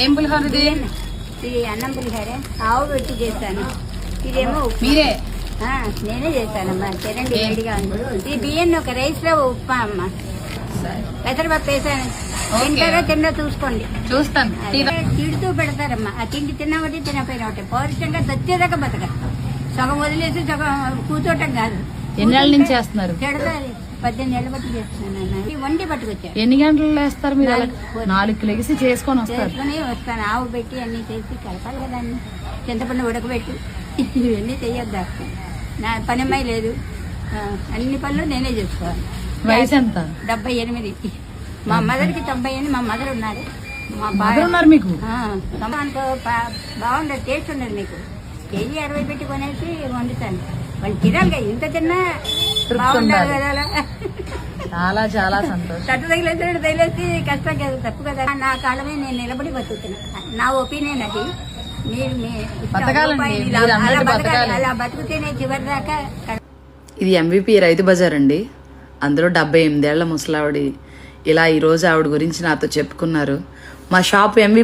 ఏం పులిహోర ఇది? ఇది అన్నం పులిహోర ఆవు పెట్టి చేస్తాను. ఇదేమో మీరే? నేనే చేస్తానమ్మా. తినండి, వేడిగా ఉంది. ఈ బియ్యం ఒక రైస్ లో ఉప్మా అమ్మ. పెసరపప్పు వేసాను. తింటారో తిండో చూసుకోండి. చూస్తాను. తిడుతూ పెడతారమ్మా. ఆ తిండి తిన్నా ఒకటి తినపోయినా ఒకటి. పౌరుషంగా తెచ్చేదాకా బతక. సగం వదిలేసి సగం కూర్చోటం కాదు. ఎన్నేళ్ళ నుంచి చేస్తున్నారు? చెడతారు. 18 ఏళ్ళ బట్టి చేస్తున్నాను. ఈ వండి పట్టుకొచ్చాను. ఎన్ని గంటలు వేస్తారు మీరు? 4కి లెగిసి చేసుకొని వస్తాను. ఆవు పెట్టి అన్ని చేసి కలపాలి కదా. అన్ని చింతపండు ఉడకబెట్టి ఇవన్నీ చెయ్యొద్దా. నా పనిమ్మాయి లేదు. అన్ని పనులు నేనే చేసుకోవాలి. వయసు ఎంత? 78. మా మదర్కి 98. మా మదర్ ఉన్నారు. మా బాగా ఉన్నారు మీకు? అనుకో బాగుండదు. టేస్ట్ ఉండదు మీకు. కేజీ 60 పెట్టి కొనేసి వండుతాను. వాళ్ళు తినాలిగా. ఇంత తిన్నా బాగుండాలి కదా. అలా చాలా చాలా సంతోషం. తట్టు తగిలేసి కష్టం కదా, తప్పు కదా. నా కాలమే నేను నిలబడి బతుకుతున్నా. నా ఒపీనియన్ అది. అలా బతుకుతేనే చివరి దాకా. ఇది MVP రైతు బజార్ అండి. అందులో 78 ఏళ్ల ముసలావిడి ఇలా ఈరోజు ఆవిడ గురించి నాతో చెప్పుకున్నారు. మా షాప్ MVP